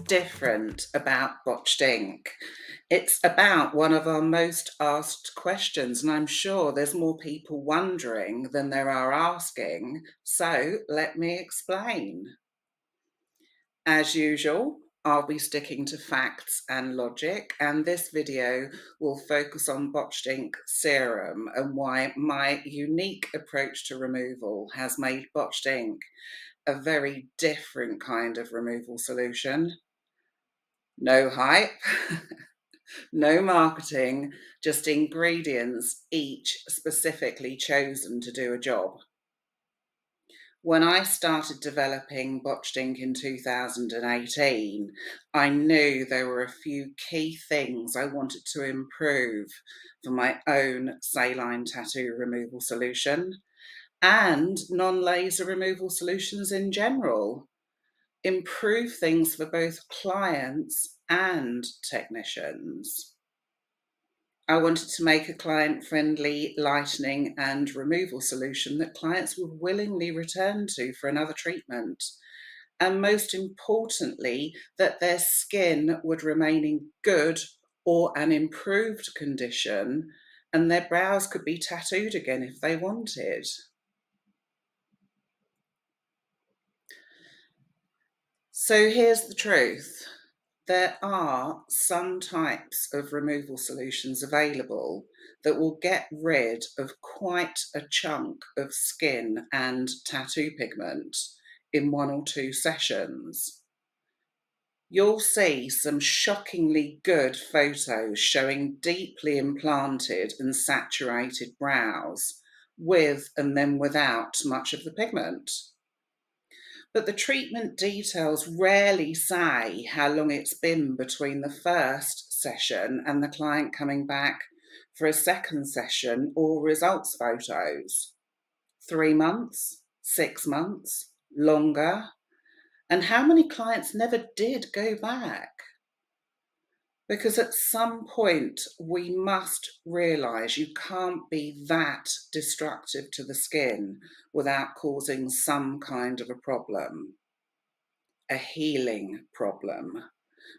different about Botched Ink. It's about one of our most asked questions, and I'm sure there's more people wondering than there are asking, so let me explain. As usual, I'll be sticking to facts and logic, and this video will focus on Botched Ink serum and why my unique approach to removal has made Botched Ink a very different kind of removal solution. No hype, no marketing, just ingredients, each specifically chosen to do a job. When I started developing Botched Ink in 2018, I knew there were a few key things I wanted to improve for my own saline tattoo removal solution and non-laser removal solutions in general. Improve things for both clients and technicians. I wanted to make a client-friendly lightening and removal solution that clients would willingly return to for another treatment. And most importantly, that their skin would remain in good or an improved condition and their brows could be tattooed again if they wanted. So here's the truth. There are some types of removal solutions available that will get rid of quite a chunk of skin and tattoo pigment in 1 or 2 sessions. You'll see some shockingly good photos showing deeply implanted and saturated brows with and then without much of the pigment. But the treatment details rarely say how long it's been between the first session and the client coming back for a second session or results photos. 3 months, 6 months, longer, and how many clients never did go back? Because at some point we must realise you can't be that destructive to the skin without causing some kind of a problem, a healing problem,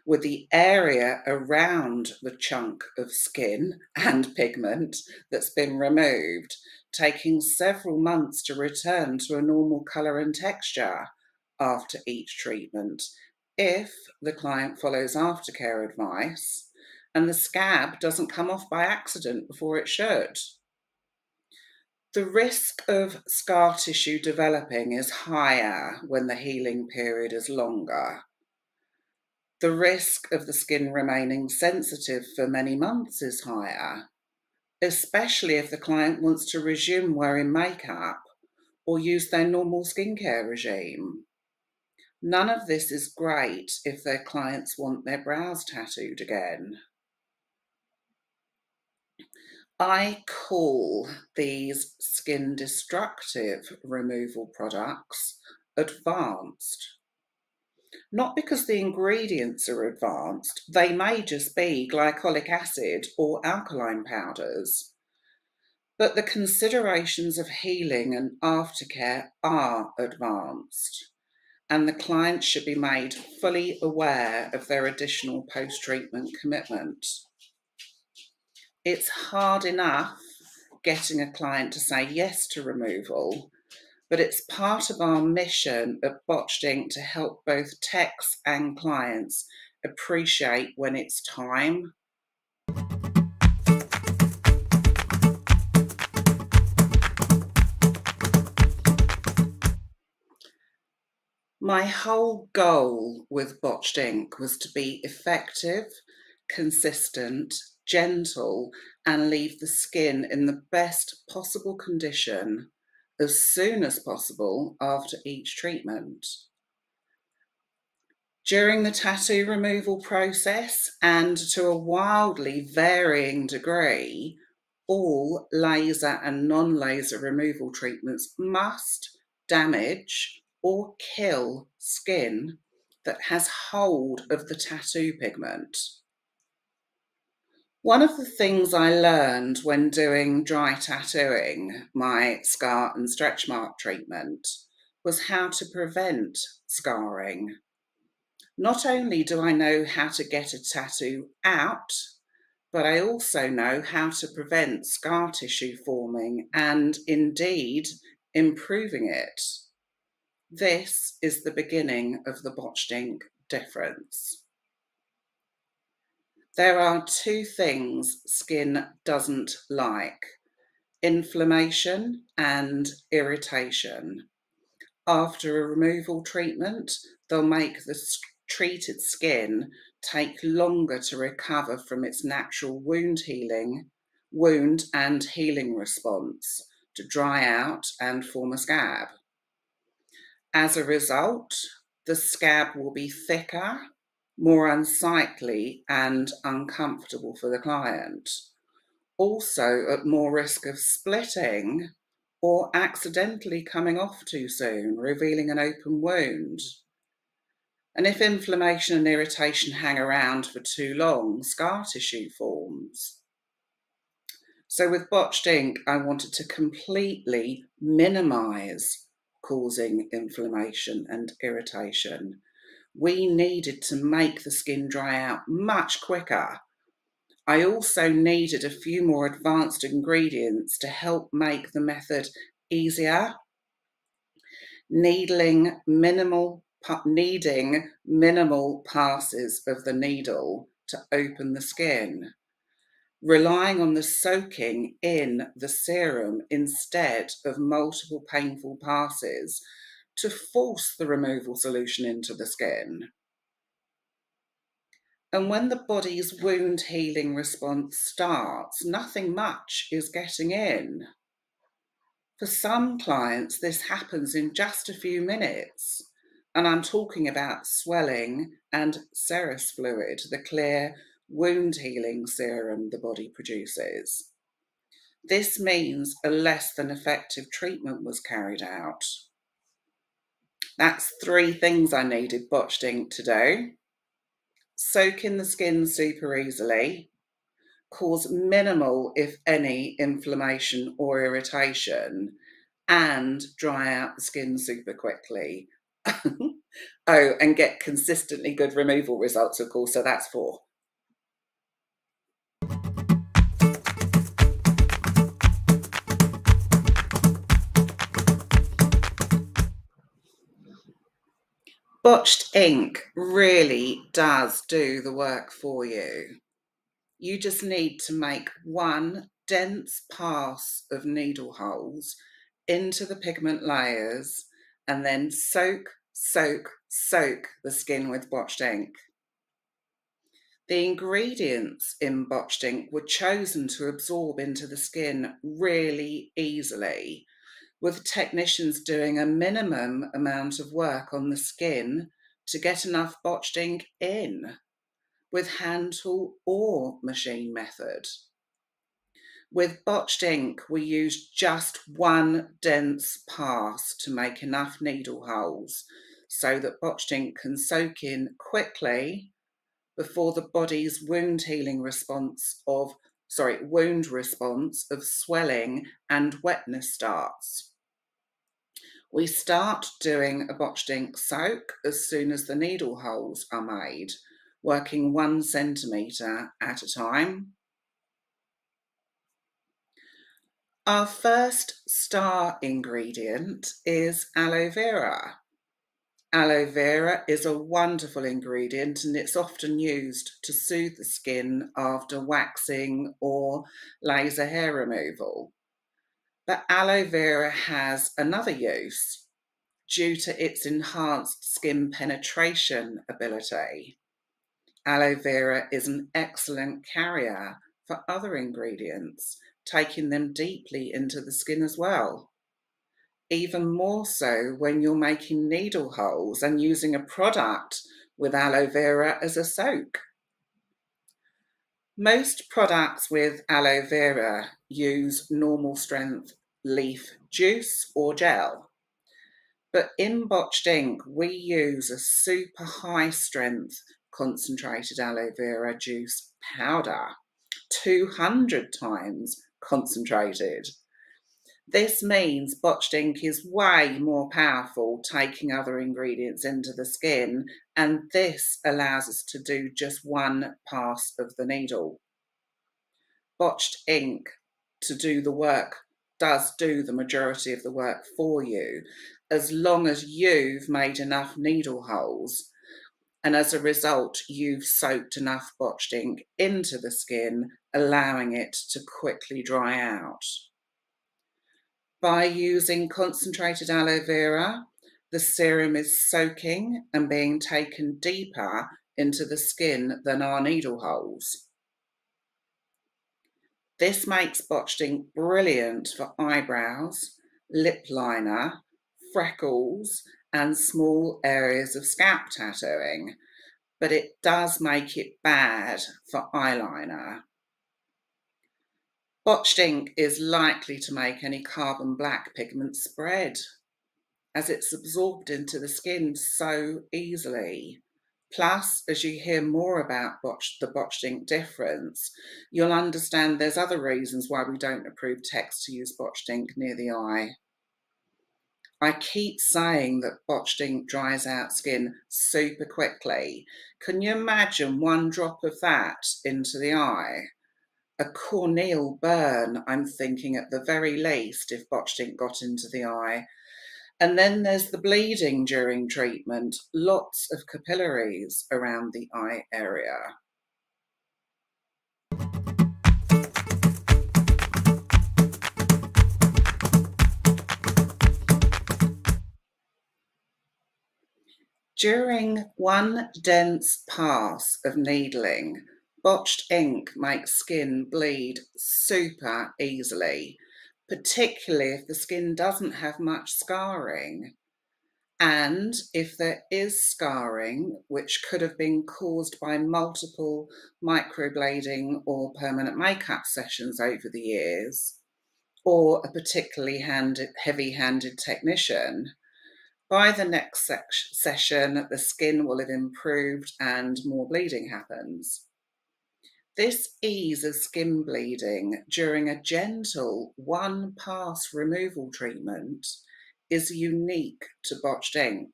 with the area around the chunk of skin and pigment that's been removed taking several months to return to a normal colour and texture after each treatment, if the client follows aftercare advice and the scab doesn't come off by accident before it should. The risk of scar tissue developing is higher when the healing period is longer. The risk of the skin remaining sensitive for many months is higher, especially if the client wants to resume wearing makeup or use their normal skincare regime. None of this is great if their clients want their brows tattooed again. I call these skin destructive removal products advanced. Not because the ingredients are advanced, they may just be glycolic acid or alkaline powders. But the considerations of healing and aftercare are advanced, and the client should be made fully aware of their additional post-treatment commitment. It's hard enough getting a client to say yes to removal, but it's part of our mission at Botched Ink to help both techs and clients appreciate when it's time. My whole goal with Botched Ink was to be effective, consistent, gentle, and leave the skin in the best possible condition as soon as possible after each treatment. During the tattoo removal process, and to a wildly varying degree, all laser and non-laser removal treatments must damage or kill skin that has hold of the tattoo pigment. One of the things I learned when doing dry tattooing, my scar and stretch mark treatment, was how to prevent scarring. Not only do I know how to get a tattoo out, but I also know how to prevent scar tissue forming and indeed improving it. This is the beginning of the Botched Ink Difference. There are two things skin doesn't like: inflammation and irritation. After a removal treatment, they'll make the treated skin take longer to recover from its natural wound and healing response, to dry out and form a scab. As a result, the scab will be thicker, more unsightly and uncomfortable for the client. Also at more risk of splitting or accidentally coming off too soon, revealing an open wound. And if inflammation and irritation hang around for too long, scar tissue forms. So with Botched Ink, I wanted to completely minimise causing inflammation and irritation. We needed to make the skin dry out much quicker. I also needed a few more advanced ingredients to help make the method easier. Needing minimal passes of the needle to open the skin. Relying on the soaking in the serum instead of multiple painful passes to force the removal solution into the skin. And when the body's wound healing response starts, nothing much is getting in. For some clients, this happens in just a few minutes. And I'm talking about swelling and serous fluid, the clear wound healing serum the body produces. This means a less than effective treatment was carried out. That's 3 things I needed Botched Ink to do: soak in the skin super easily, cause minimal, if any, inflammation or irritation, and dry out the skin super quickly. Oh, and get consistently good removal results, of course, so that's 4. Botched ink really does do the work for you. You just need to make one dense pass of needle holes into the pigment layers and then soak the skin with Botched Ink. The ingredients in Botched Ink were chosen to absorb into the skin really easily, with technicians doing a minimum amount of work on the skin to get enough Botched Ink in, with hand tool or machine method. With Botched Ink, we used just one dense pass to make enough needle holes so that Botched Ink can soak in quickly before the body's wound response of swelling and wetness starts. We start doing a Botched Ink soak as soon as the needle holes are made, working 1 centimetre at a time. Our first star ingredient is aloe vera. Aloe vera is a wonderful ingredient and it's often used to soothe the skin after waxing or laser hair removal. But aloe vera has another use due to its enhanced skin penetration ability. Aloe vera is an excellent carrier for other ingredients, taking them deeply into the skin as well. Even more so when you're making needle holes and using a product with aloe vera as a soak. Most products with aloe vera use normal strength leaf juice or gel. But in Botched Ink, we use a super high strength concentrated aloe vera juice powder, 200 times concentrated. This means botched ink is way more powerful taking other ingredients into the skin, and this allows us to do just one pass of the needle. Botched ink to do the work does do the majority of the work for you, as long as you've made enough needle holes, and as a result you've soaked enough botched ink into the skin, allowing it to quickly dry out. By using concentrated aloe vera, the serum is soaking and being taken deeper into the skin than our needle holes. This makes botched ink brilliant for eyebrows, lip liner, freckles, and small areas of scalp tattooing, but it does make it bad for eyeliner. Botched ink is likely to make any carbon black pigment spread, as it's absorbed into the skin so easily. Plus, as you hear more about the Botched Ink Difference, you'll understand there's other reasons why we don't approve text to use botched ink near the eye. I keep saying that botched ink dries out skin super quickly. Can you imagine one drop of that into the eye? A corneal burn, I'm thinking, at the very least, if botched ink got into the eye. And then there's the bleeding during treatment, lots of capillaries around the eye area. During one dense pass of needling, botched ink makes skin bleed super easily, particularly if the skin doesn't have much scarring. And if there is scarring, which could have been caused by multiple microblading or permanent makeup sessions over the years, or a particularly heavy-handed technician, by the next session, the skin will have improved and more bleeding happens. This ease of skin bleeding during a gentle one-pass removal treatment is unique to botched ink.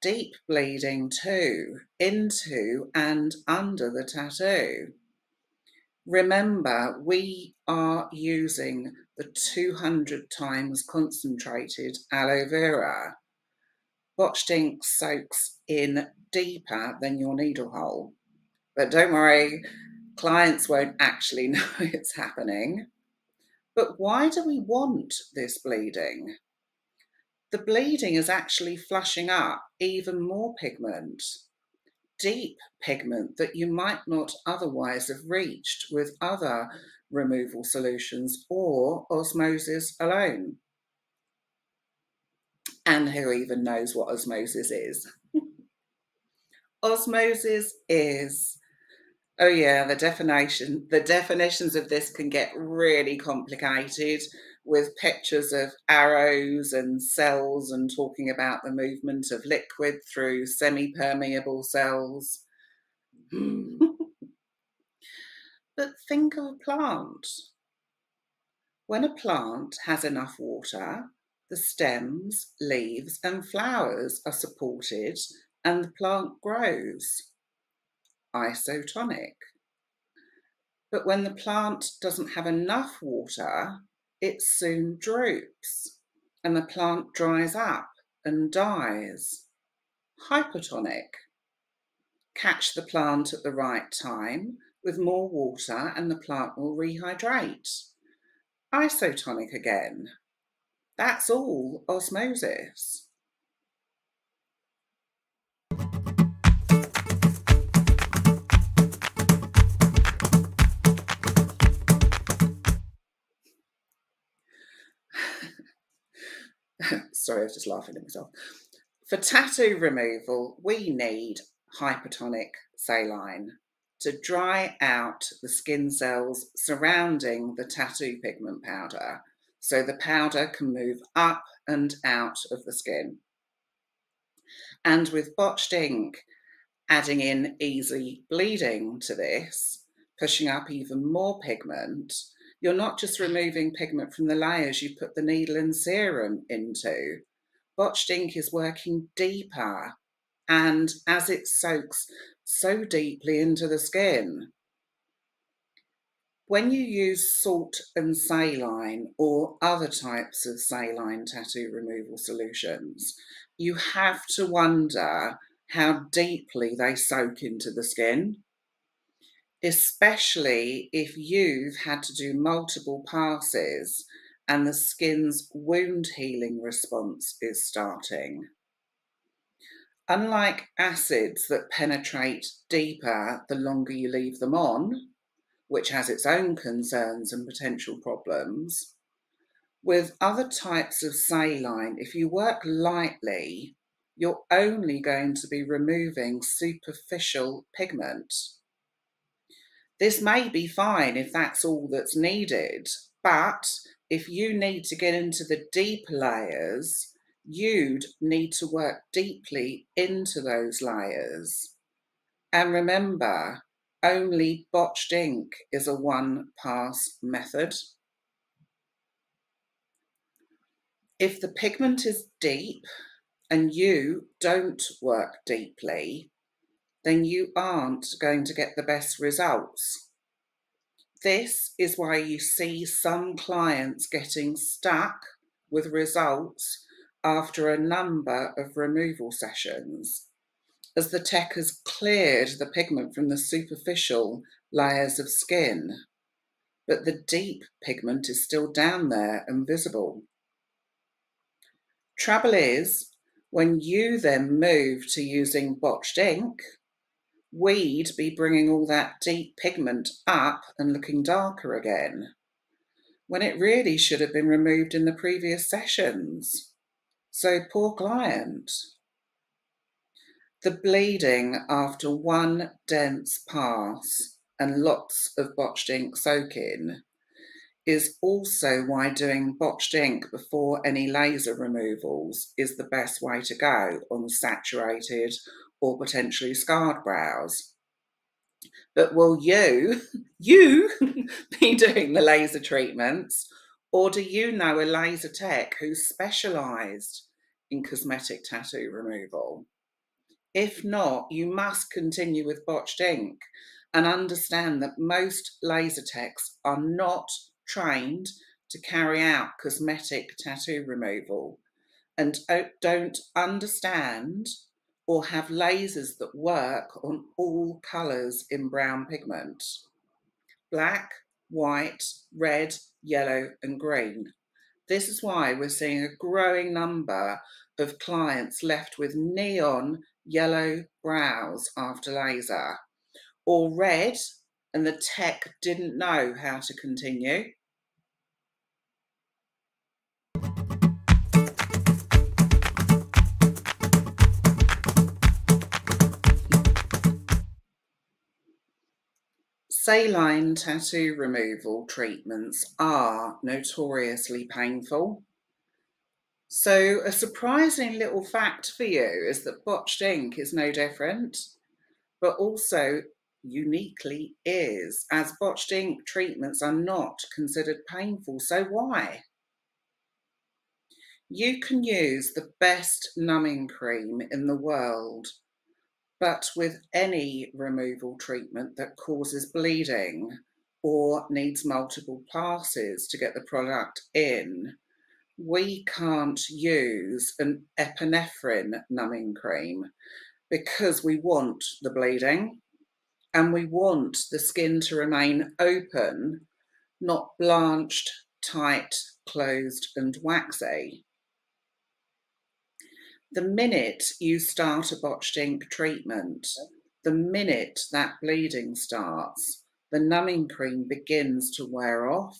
Deep bleeding too, into and under the tattoo. Remember, we are using the 200 times concentrated aloe vera. Botched ink soaks in deeper than your needle hole. But don't worry, clients won't actually know it's happening. But why do we want this bleeding? The bleeding is actually flushing up even more pigment, deep pigment that you might not otherwise have reached with other removal solutions or osmosis alone. And who even knows what osmosis is? Osmosis is, oh yeah, the definitions of this can get really complicated, with pictures of arrows and cells and talking about the movement of liquid through semi-permeable cells. But think of a plant. When a plant has enough water, the stems, leaves and flowers are supported and the plant grows. Isotonic. But when the plant doesn't have enough water, it soon droops and the plant dries up and dies. Hypertonic. Catch the plant at the right time with more water and the plant will rehydrate. Isotonic again. That's all osmosis. Sorry, I was just laughing at myself. For tattoo removal, we need Hypertonic Saline to dry out the skin cells surrounding the tattoo pigment powder, so the powder can move up and out of the skin. And with botched ink, adding in easy bleeding to this, pushing up even more pigment, You're not just removing pigment from the layers you put the needle and serum into. Botched ink is working deeper, and as it soaks so deeply into the skin. When you use salt and saline or other types of saline tattoo removal solutions, you have to wonder how deeply they soak into the skin, especially if you've had to do multiple passes and the skin's wound healing response is starting. Unlike acids that penetrate deeper the longer you leave them on, which has its own concerns and potential problems, with other types of saline, if you work lightly, you're only going to be removing superficial pigment. This may be fine if that's all that's needed, but if you need to get into the deeper layers, you'd need to work deeply into those layers. And remember, only botched ink is a one-pass method. If the pigment is deep and you don't work deeply, then you aren't going to get the best results. This is why you see some clients getting stuck with results after a number of removal sessions, as the tech has cleared the pigment from the superficial layers of skin, but the deep pigment is still down there and visible. Trouble is, when you then move to using botched ink, we'd be bringing all that deep pigment up and looking darker again, when it really should have been removed in the previous sessions. So poor client. The bleeding after one dense pass and lots of botched ink soak-in is also why doing botched ink before any laser removals is the best way to go on saturated or potentially scarred brows. But will you be doing the laser treatments, or do you know a laser tech who's specialised in cosmetic tattoo removal? If not, you must continue with botched ink and understand that most laser techs are not trained to carry out cosmetic tattoo removal and don't understand or have lasers that work on all colours in brown pigment: black, white, red, yellow and green. This is why we're seeing a growing number of clients left with neon yellow brows after laser, or red and the tech didn't know how to continue. Saline tattoo removal treatments are notoriously painful. So a surprising little fact for you is that botched ink is no different, but also uniquely is, as botched ink treatments are not considered painful. So why? You can use the best numbing cream in the world, but with any removal treatment that causes bleeding or needs multiple passes to get the product in, we can't use an epinephrine numbing cream because we want the bleeding and we want the skin to remain open, not blanched, tight, closed and waxy. The minute you start a botched ink treatment, the minute that bleeding starts, the numbing cream begins to wear off.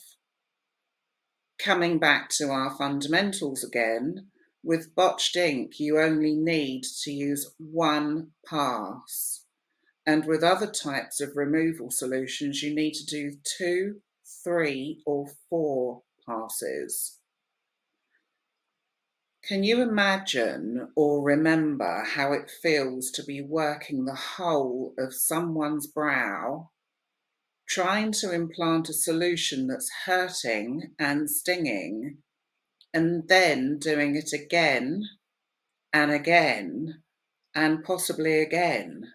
Coming back to our fundamentals again, with botched ink you only need to use one pass. And with other types of removal solutions you need to do 2, 3 or 4 passes. Can you imagine or remember how it feels to be working the whole of someone's brow trying to implant a solution that's hurting and stinging, and then doing it again and again and possibly again.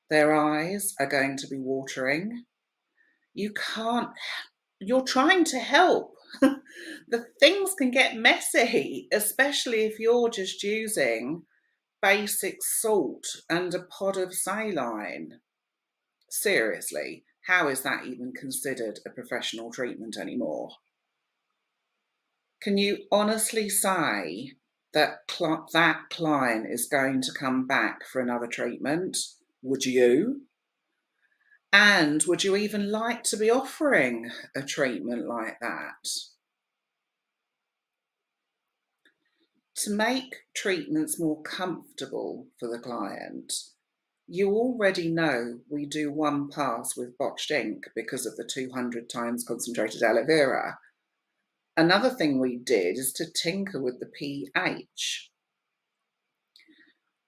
Their eyes are going to be watering. You're trying to help. The things can get messy, especially if you're just using basic salt and a pod of saline. Seriously, how is that even considered a professional treatment anymore? Can you honestly say that that client is going to come back for another treatment? Would you? And would you even like to be offering a treatment like that? To make treatments more comfortable for the client, you already know we do one pass with Botched Ink because of the 200 times concentrated aloe vera. Another thing we did is to tinker with the pH.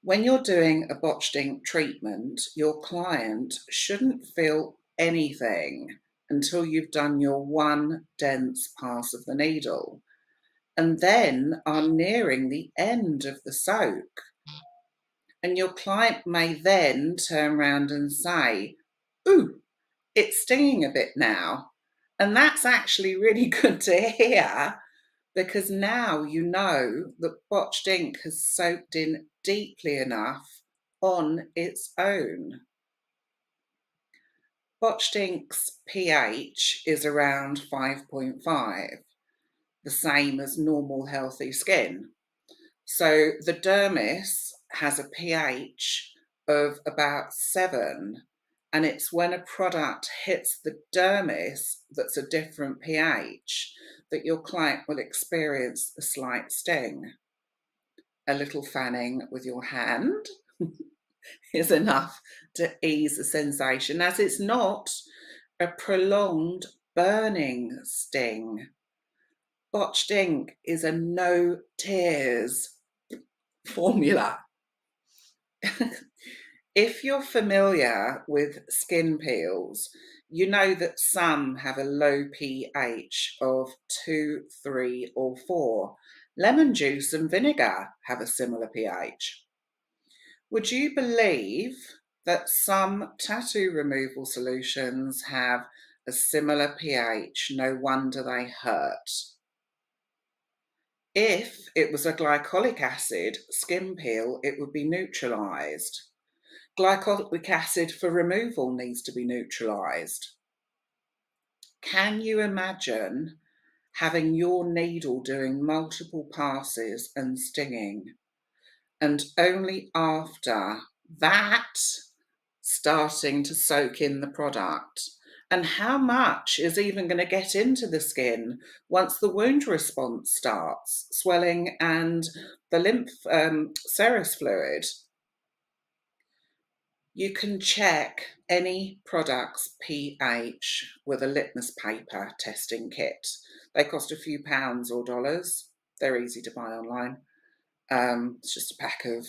When you're doing a Botched Ink treatment, your client shouldn't feel anything until you've done your one dense pass of the needle, and then are nearing the end of the soak. And your client may then turn around and say, "Ooh, it's stinging a bit now." And that's actually really good to hear, because now you know that Botched Ink has soaked in deeply enough on its own. Botched Ink's pH is around 5.5, the same as normal healthy skin. So the dermis has a pH of about 7, and it's when a product hits the dermis that's a different pH that your client will experience a slight sting. A little fanning with your hand is enough to ease the sensation, as it's not a prolonged burning sting. Botched Ink is a no tears formula. If you're familiar with skin peels, you know that some have a low pH of 2, 3 or 4. Lemon juice and vinegar have a similar pH. Would you believe that some tattoo removal solutions have a similar pH? No wonder they hurt. If it was a glycolic acid skin peel, it would be neutralised. Glycolic acid for removal needs to be neutralised. Can you imagine having your needle doing multiple passes and stinging, and only after that starting to soak in the product? And how much is even going to get into the skin once the wound response starts, swelling and the lymph serous fluid? You can check any product's pH with a litmus paper testing kit. They cost a few pounds or dollars. They're easy to buy online. It's just a pack of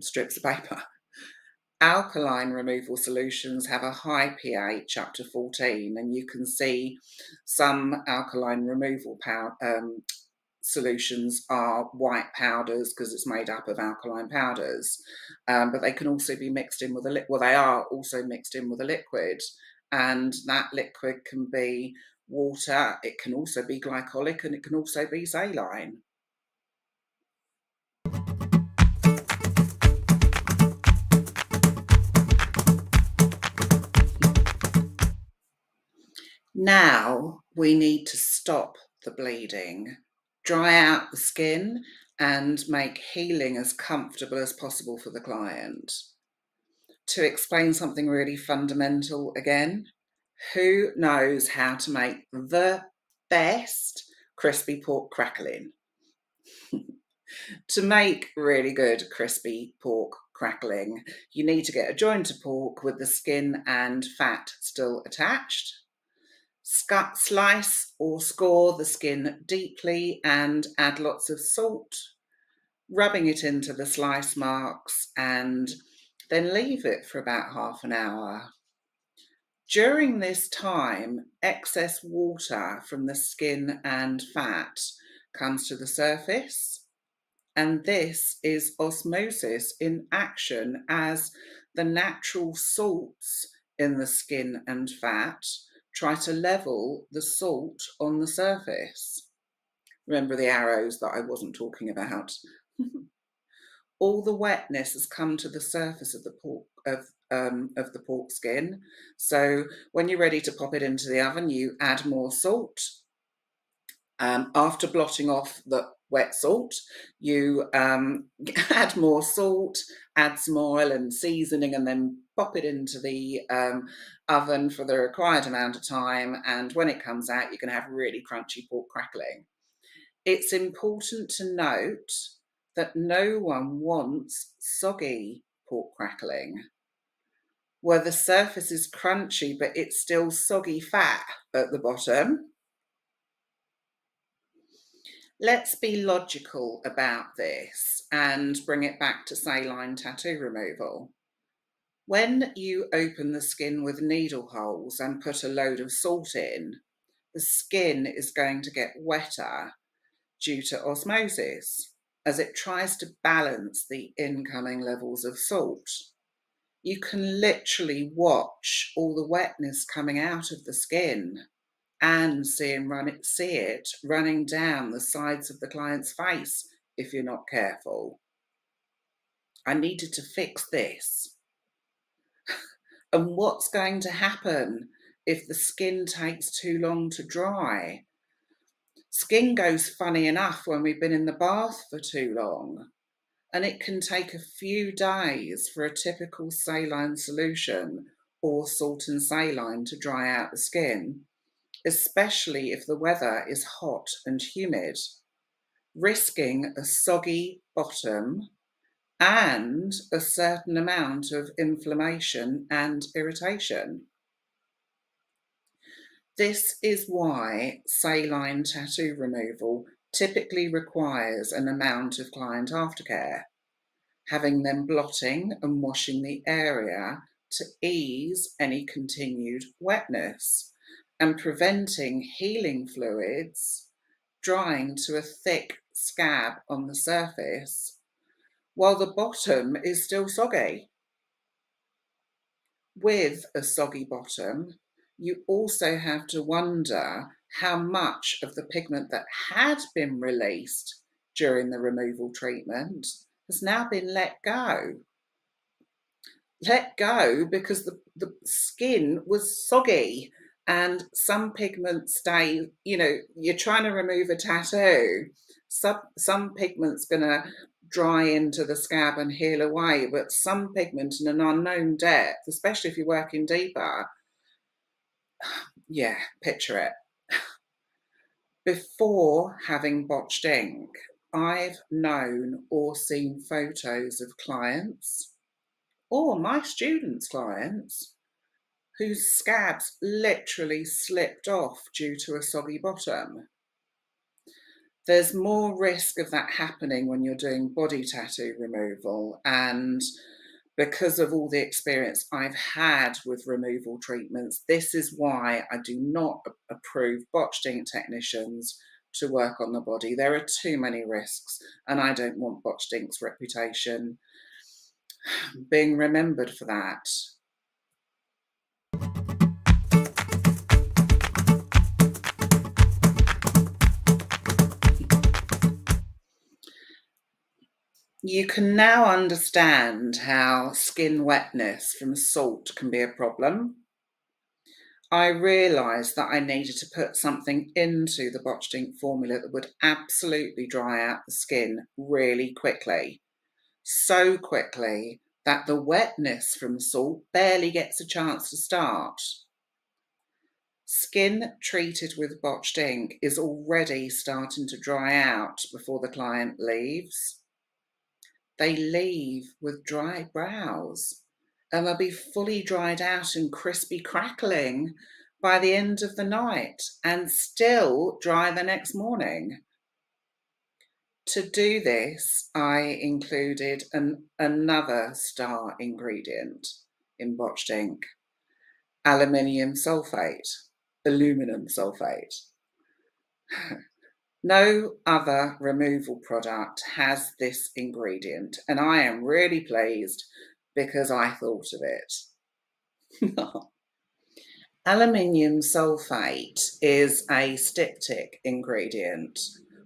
strips of paper. Alkaline removal solutions have a high pH up to 14, and you can see some alkaline removal solutions are white powders because it's made up of alkaline powders, but they can also be mixed in with a liquid. Well, they are also mixed in with a liquid, and that liquid can be water, it can also be glycolic, and it can also be saline. Now we need to stop the bleeding, dry out the skin, and make healing as comfortable as possible for the client. To explain something really fundamental again, who knows how to make the best crispy pork crackling? To make really good crispy pork crackling, you need to get a joint of pork with the skin and fat still attached. Slice or score the skin deeply and add lots of salt, rubbing it into the slice marks, and then leave it for about half an hour. During this time, excess water from the skin and fat comes to the surface, and this is osmosis in action as the natural salts in the skin and fat try to level the salt on the surface. Remember the arrows that I wasn't talking about? All the wetness has come to the surface of the pork skin. So when you're ready to pop it into the oven, you add more salt. After blotting off the wet salt, you add more salt, add some oil and seasoning, and then pop it into the oven for the required amount of time. And when it comes out, you can have really crunchy pork crackling. It's important to note that no one wants soggy pork crackling, where the surface is crunchy, but it's still soggy fat at the bottom. Let's be logical about this and bring it back to saline tattoo removal. When you open the skin with needle holes and put a load of salt in, the skin is going to get wetter due to osmosis as it tries to balance the incoming levels of salt. You can literally watch all the wetness coming out of the skin and see it running down the sides of the client's face if you're not careful. I needed to fix this. And what's going to happen if the skin takes too long to dry? Skin goes funny enough when we've been in the bath for too long, and it can take a few days for a typical saline solution or salt and saline to dry out the skin, especially if the weather is hot and humid, risking a soggy bottom and a certain amount of inflammation and irritation. This is why saline tattoo removal typically requires an amount of client aftercare, having them blotting and washing the area to ease any continued wetness and preventing healing fluids drying to a thick scab on the surface while the bottom is still soggy. With a soggy bottom, you also have to wonder how much of the pigment that had been released during the removal treatment has now been let go. Let go because the skin was soggy, and some pigments stay, you're trying to remove a tattoo. Some pigment's going to dry into the scab and heal away, but some pigment in an unknown depth, especially if you're working deeper, yeah, picture it. Before having botched ink, I've known or seen photos of clients or my students' clients whose scabs literally slipped off due to a soggy bottom. There's more risk of that happening when you're doing body tattoo removal, and because of all the experience I've had with removal treatments, this is why I do not approve botched ink technicians to work on the body. There are too many risks, and I don't want botched ink's reputation being remembered for that. You can now understand how skin wetness from salt can be a problem. I realised that I needed to put something into the botched ink formula that would absolutely dry out the skin really quickly. So quickly that the wetness from salt barely gets a chance to start. Skin treated with botched ink is already starting to dry out before the client leaves. They leave with dry brows, and they'll be fully dried out and crispy crackling by the end of the night and still dry the next morning. To do this, I included another star ingredient in botched ink, aluminum sulfate. No other removal product has this ingredient, and I am really pleased because I thought of it. Aluminium sulfate is a styptic ingredient,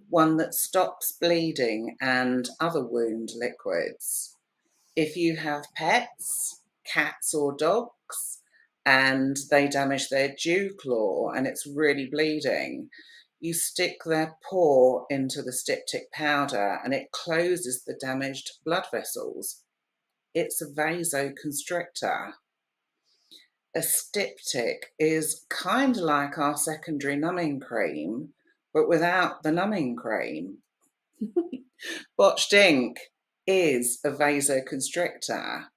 one that stops bleeding and other wound liquids. If you have pets, cats or dogs, and they damage their dew claw and it's really bleeding, you stick their paw into the styptic powder and it closes the damaged blood vessels. It's a vasoconstrictor. A styptic is kind of like our secondary numbing cream, but without the numbing cream. Botched ink is a vasoconstrictor,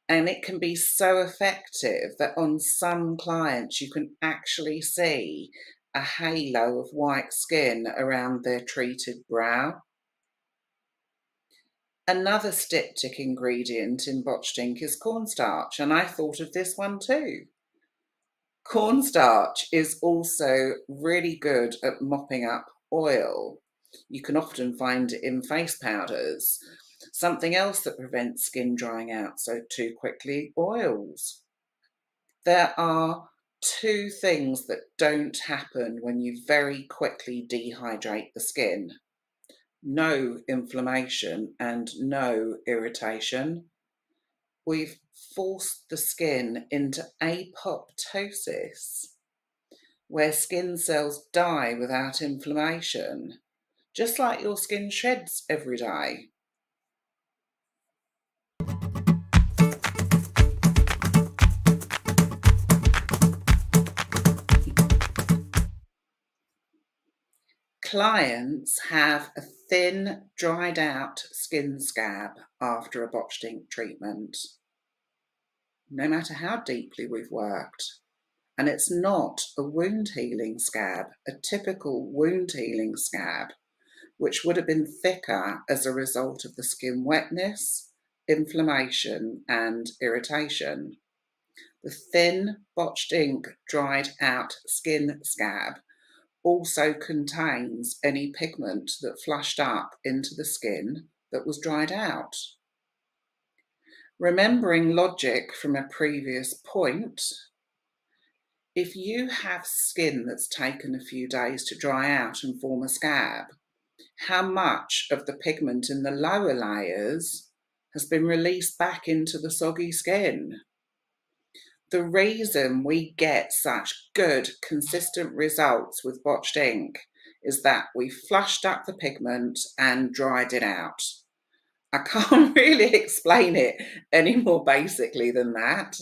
and it can be so effective that on some clients you can actually see a halo of white skin around their treated brow. Another styptic ingredient in botched ink is cornstarch, and I thought of this one too. Cornstarch is also really good at mopping up oil. You can often find it in face powders. Something else that prevents skin drying out so too quickly, oils. There are two things that don't happen when you very quickly dehydrate the skin. No inflammation and no irritation. We've forced the skin into apoptosis, where skin cells die without inflammation, just like your skin sheds every day. Clients have a thin, dried out skin scab after a botched ink treatment, no matter how deeply we've worked. And it's not a wound healing scab, a typical wound healing scab, which would have been thicker as a result of the skin wetness, inflammation, and irritation. The thin, botched ink, dried out skin scab also contains any pigment that flushed up into the skin that was dried out. Remembering logic from a previous point, if you have skin that's taken a few days to dry out and form a scab, how much of the pigment in the lower layers has been released back into the soggy skin? The reason we get such good, consistent results with botched ink is that we flushed up the pigment and dried it out. I can't really explain it any more basically than that.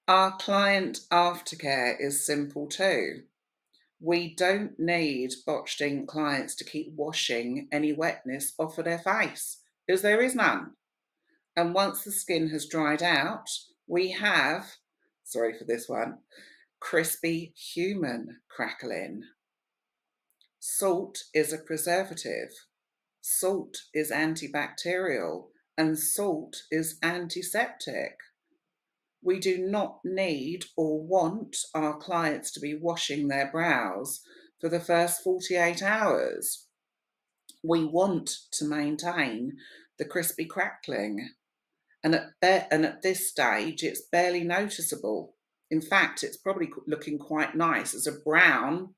Our client aftercare is simple too. We don't need botched ink clients to keep washing any wetness off of their face, because there is none. And once the skin has dried out, we have, sorry for this one, crispy human crackling. Salt is a preservative. Salt is antibacterial, and salt is antiseptic. We do not need or want our clients to be washing their brows for the first 48 hours. We want to maintain the crispy crackling. And at this stage, it's barely noticeable. In fact, it's probably looking quite nice as a brown,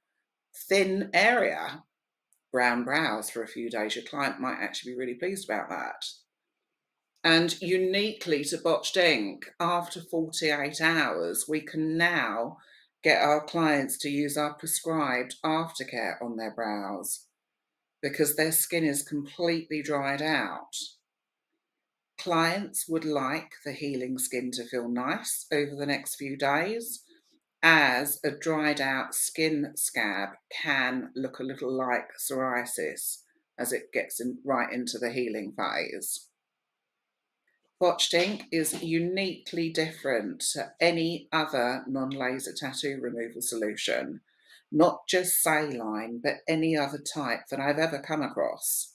thin area. Brown brows for a few days. Your client might actually be really pleased about that. And uniquely to botched ink, after 48 hours, we can now get our clients to use our prescribed aftercare on their brows because their skin is completely dried out. Clients would like the healing skin to feel nice over the next few days, as a dried out skin scab can look a little like psoriasis as it gets right into the healing phase. Botched ink is uniquely different to any other non-laser tattoo removal solution, not just saline, but any other type that I've ever come across.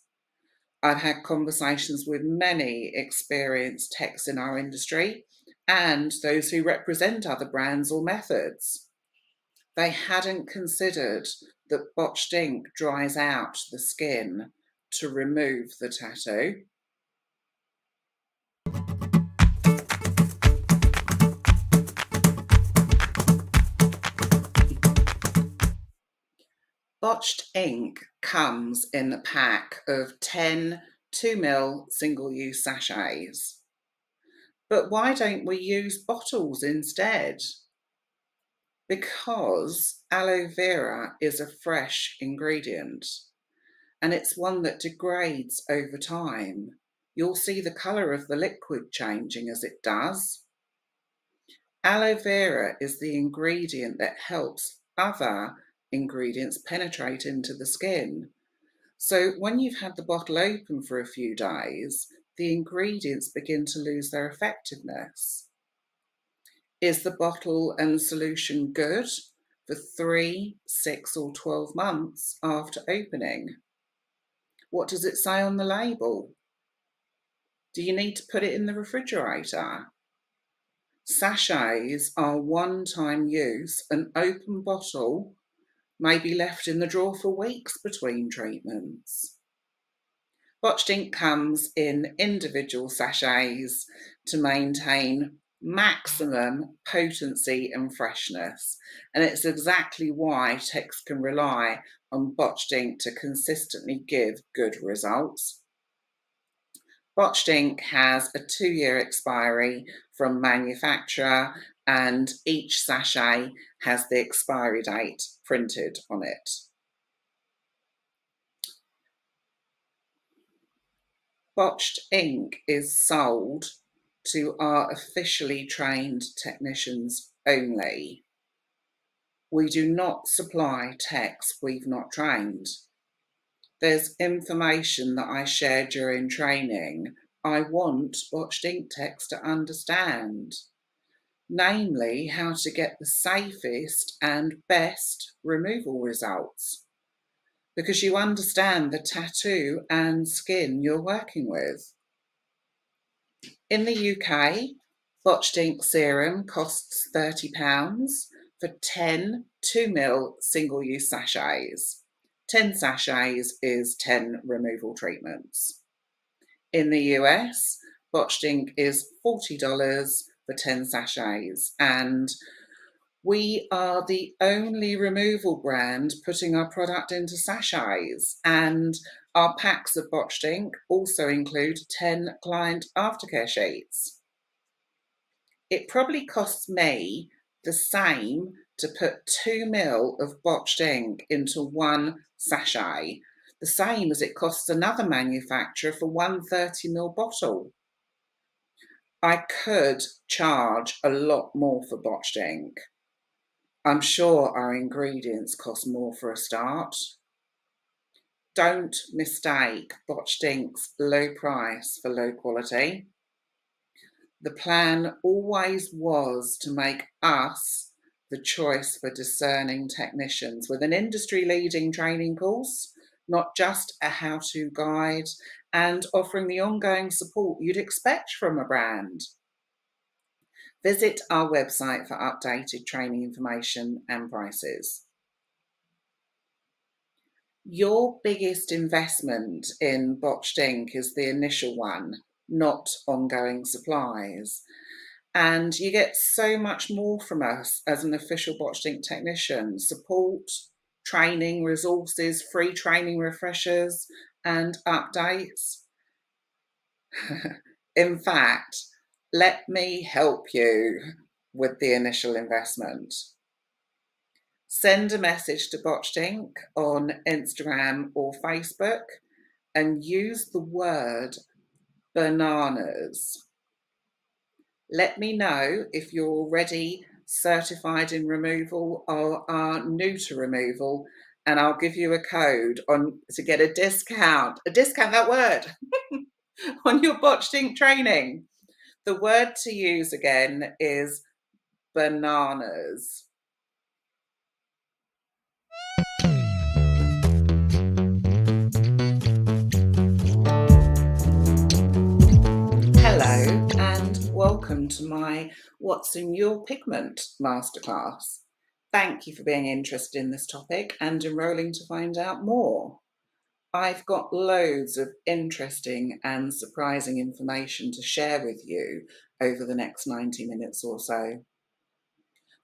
I've had conversations with many experienced techs in our industry, and those who represent other brands or methods. They hadn't considered that botched ink dries out the skin to remove the tattoo. Botched ink comes in a pack of 10 2ml single-use sachets. But why don't we use bottles instead? Because aloe vera is a fresh ingredient and it's one that degrades over time. You'll see the colour of the liquid changing as it does. Aloe vera is the ingredient that helps other ingredients penetrate into the skin. So when you've had the bottle open for a few days, the ingredients begin to lose their effectiveness. Is the bottle and solution good for 3, 6 or 12 months after opening? What does it say on the label? Do you need to put it in the refrigerator? Sachets are one-time use. An open bottle may be left in the drawer for weeks between treatments. Botched ink comes in individual sachets to maintain maximum potency and freshness, and it's exactly why techs can rely on botched ink to consistently give good results. Botched ink has a 2-year expiry from manufacturer, and each sachet has the expiry date printed on it. Botched ink is sold to our officially trained technicians only. We do not supply techs we've not trained. There's information that I share during training I want botched ink techs to understand, namely how to get the safest and best removal results, because you understand the tattoo and skin you're working with. In the UK, botched ink serum costs £30 for 10 2ml single-use sachets. 10 sachets is 10 removal treatments. In the US, botched ink is $40 for 10 sachets, and we are the only removal brand putting our product into sachets, and our packs of botched ink also include 10 client aftercare sheets. It probably costs me the same to put 2ml of botched ink into one sachet, the same as it costs another manufacturer for one 30ml bottle. I could charge a lot more for botched ink. I'm sure our ingredients cost more for a start. Don't mistake botched ink's low price for low quality. The plan always was to make us the choice for discerning technicians with an industry-leading training course, not just a how-to guide, and offering the ongoing support you'd expect from a brand. Visit our website for updated training information and prices. Your biggest investment in botched ink is the initial one, not ongoing supplies. And you get so much more from us as an official botched ink technician: support, training, resources, free training refreshers, and updates. In fact, let me help you with the initial investment. Send a message to Botched Ink on Instagram or Facebook and use the word bananas. Let me know if you're already certified in removal or are new to removal, and I'll give you a code to get a discount, that word, on your Botched Ink training. The word to use again is bananas. Hello and welcome welcome to my What's in Your Pigment Masterclass. Thank you for being interested in this topic and enrolling to find out more. I've got loads of interesting and surprising information to share with you over the next 90 minutes or so.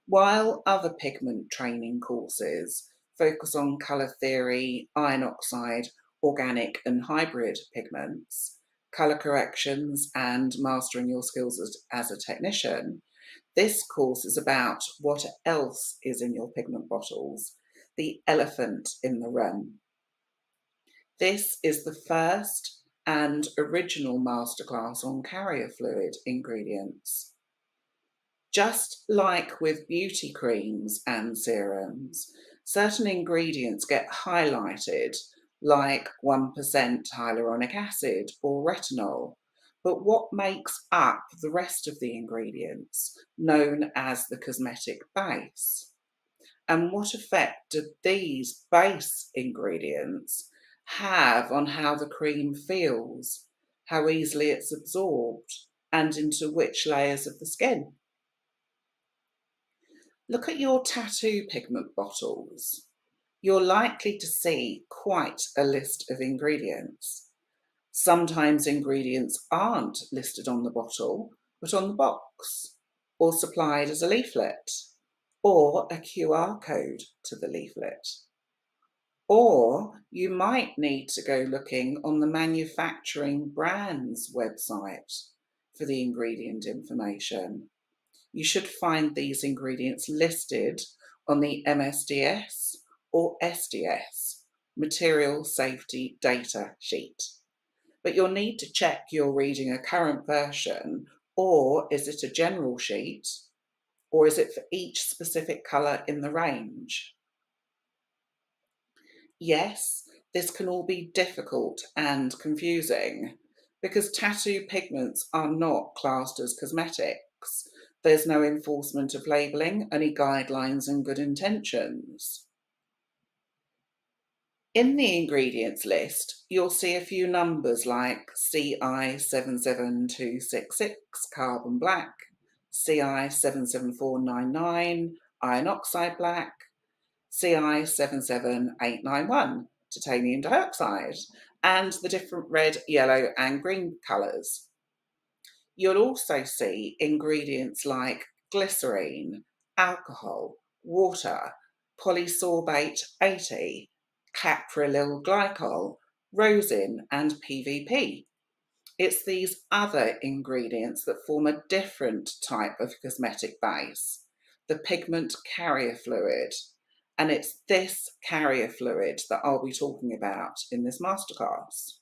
While other pigment training courses focus on colour theory, iron oxide, organic and hybrid pigments, colour corrections and mastering your skills as a technician, this course is about what else is in your pigment bottles, the elephant in the room. This is the first and original masterclass on carrier fluid ingredients. Just like with beauty creams and serums, certain ingredients get highlighted, like 1% hyaluronic acid or retinol. But what makes up the rest of the ingredients, known as the cosmetic base? And what effect do these base ingredients have on how the cream feels, how easily it's absorbed, and into which layers of the skin? Look at your tattoo pigment bottles. You're likely to see quite a list of ingredients. Sometimes ingredients aren't listed on the bottle, but on the box, or supplied as a leaflet, or a QR code to the leaflet. Or you might need to go looking on the manufacturing brand's website for the ingredient information. You should find these ingredients listed on the MSDS or SDS, Material Safety Data Sheet. But you'll need to check you're reading a current version, or is it a general sheet, or is it for each specific colour in the range? Yes, this can all be difficult and confusing because tattoo pigments are not classed as cosmetics. There's no enforcement of labelling, only guidelines and good intentions. In the ingredients list, you'll see a few numbers like CI77266 carbon black, CI77499 iron oxide black, CI77891 titanium dioxide, and the different red, yellow and green colours. You'll also see ingredients like glycerine, alcohol, water, polysorbate 80, caprylyl glycol, rosin and PVP. It's these other ingredients that form a different type of cosmetic base, the pigment carrier fluid, and it's this carrier fluid that I'll be talking about in this masterclass.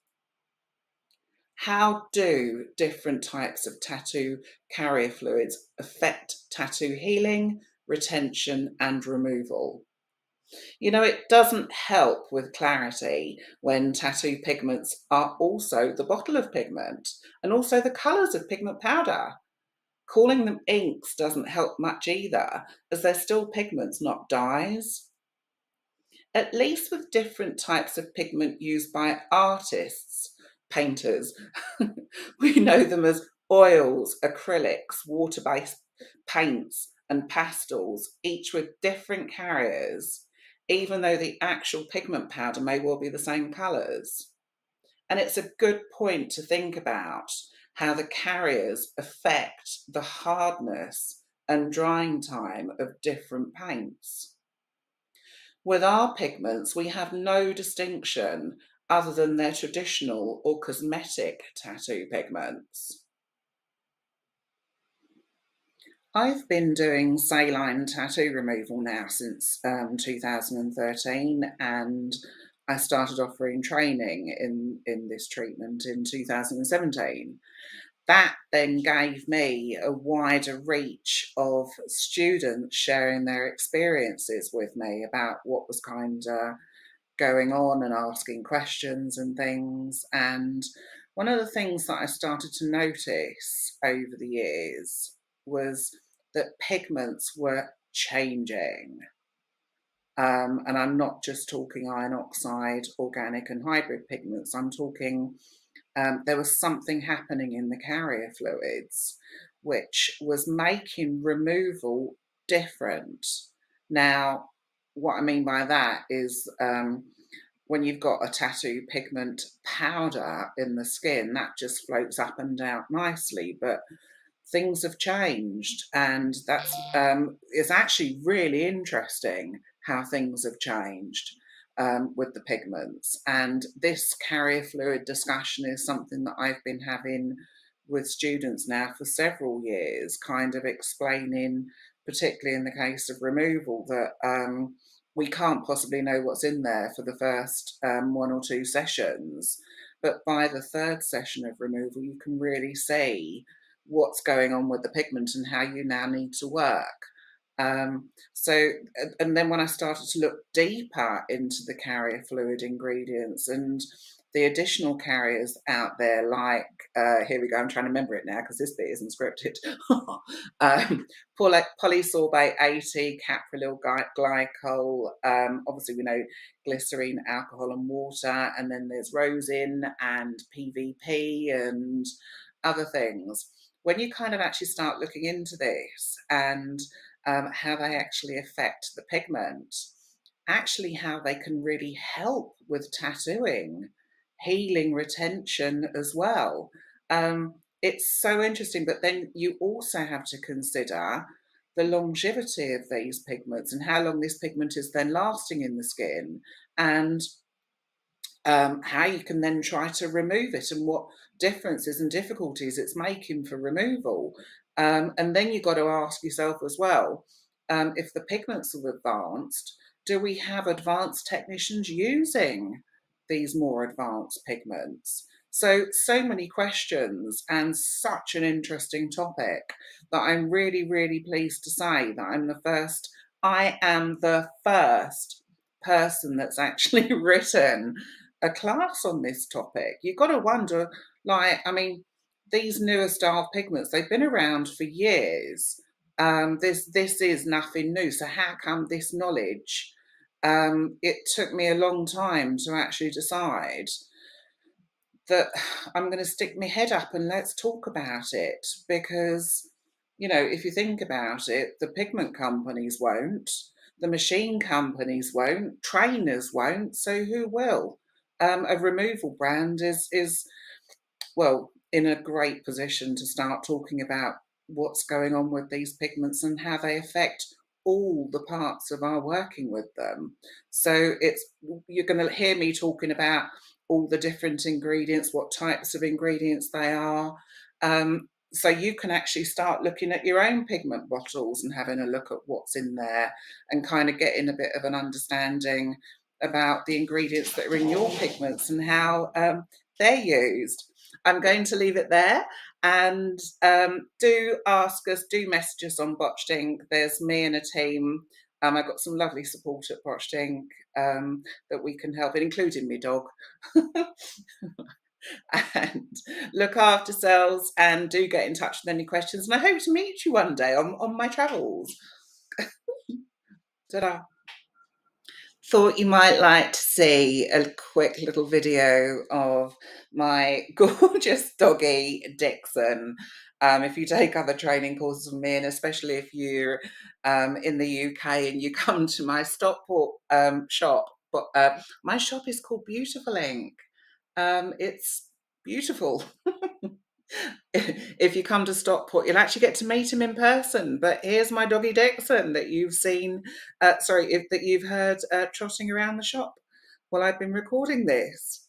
How do different types of tattoo carrier fluids affect tattoo healing, retention and removal? You know, it doesn't help with clarity when tattoo pigments are also the bottle of pigment and also the colours of pigment powder. Calling them inks doesn't help much either, as they're still pigments, not dyes. At least with different types of pigment used by artists, painters, we know them as oils, acrylics, water-based paints and pastels, each with different carriers, even though the actual pigment powder may well be the same colours. And it's a good point to think about how the carriers affect the hardness and drying time of different paints. With our pigments, we have no distinction other than their traditional or cosmetic tattoo pigments. I've been doing saline tattoo removal now since 2013, and I started offering training in this treatment in 2017. That then gave me a wider reach of students sharing their experiences with me about what was kind of going on and asking questions and things. And one of the things that I started to notice over the years was that pigments were changing. And I'm not just talking iron oxide, organic and hybrid pigments. I'm talking there was something happening in the carrier fluids which was making removal different. Now, what I mean by that is when you've got a tattoo pigment powder in the skin, that just floats up and down nicely. But things have changed, and that's it's actually really interesting how things have changed with the pigments. And this carrier fluid discussion is something that I've been having with students now for several years, kind of explaining, particularly in the case of removal, that we can't possibly know what's in there for the first 1 or 2 sessions, but by the third session of removal you can really see what's going on with the pigment and how you now need to work. So, and then when I started to look deeper into the carrier fluid ingredients and the additional carriers out there, like, here we go, I'm trying to remember it now because this bit isn't scripted. Polysorbate 80, caprylyl glycol, obviously we know glycerine, alcohol and water, and then there's rosin and PVP and other things. When you kind of actually start looking into this and how they actually affect the pigment, actually how they can really help with tattooing, healing, retention as well. It's so interesting, but then you also have to consider the longevity of these pigments and how long this pigment is then lasting in the skin, and how you can then try to remove it and what differences and difficulties it's making for removal. And then you've got to ask yourself as well, if the pigments have advanced, do we have advanced technicians using these more advanced pigments? So many questions and such an interesting topic that I'm really, really pleased to say that I am the first person that's actually written a class on this topic. You've got to wonder, like, I mean, these newer style pigments, they've been around for years. This is nothing new. So how come this knowledge? It took me a long time to actually decide that I'm going to stick my head up and let's talk about it, because, you know, if you think about it, the pigment companies won't, the machine companies won't, trainers won't, so who will? A removal brand is well in a great position to start talking about what's going on with these pigments and how they affect all the parts of our working with them. So you're going to hear me talking about all the different ingredients, what types of ingredients they are. So you can actually start looking at your own pigment bottles and having a look at what's in there and kind of getting a bit of an understanding about the ingredients that are in your pigments and how they're used. I'm going to leave it there, and do ask us, do message us on Botched Ink. There's me and a team. I've got some lovely support at Botched Ink that we can help, including my dog. And look after yourselves and do get in touch with any questions. And I hope to meet you one day on my travels. Ta-da. Thought you might like to see a quick little video of my gorgeous doggy Dixon. If you take other training courses with me, and especially if you're in the UK and you come to my Stockport shop, but my shop is called Beautiful Ink. It's beautiful. If you come to Stockport, you'll actually get to meet him in person. But here's my doggy Dixon that you've seen, that you've heard trotting around the shop while I've been recording this.